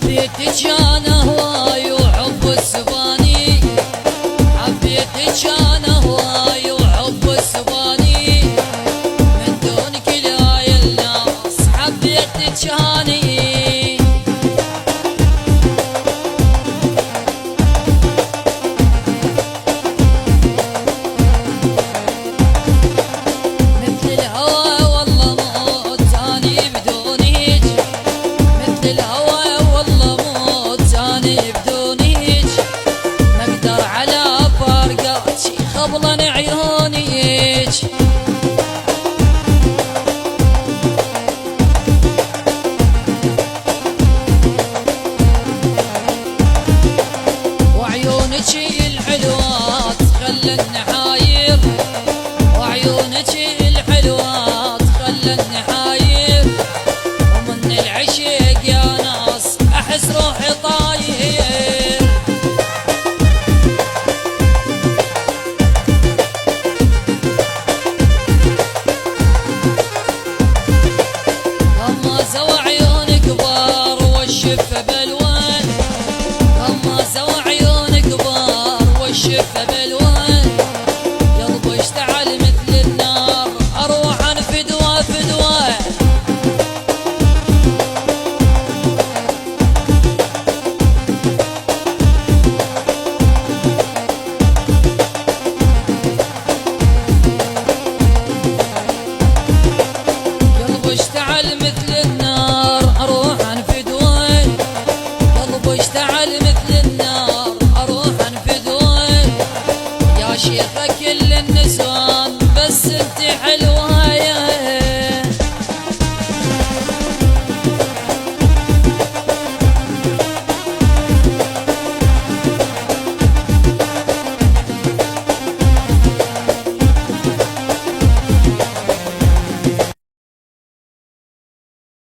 حبيتك انا هواي وحب السباني، حبيتك انا هواي وحب السباني، من دونك لا يا الناس حبيتك هاني. مثل الهوى والله موت ثاني بدونك، مثل الهوى والله موت ثاني بدونك، ما اقدر على فرقاتي خبلن عيونيك. وعيونك الحلوات خلتني حاير، وعيونك الحلوات خلتني حاير، ومن العشق يا ناس احس روحي طاير.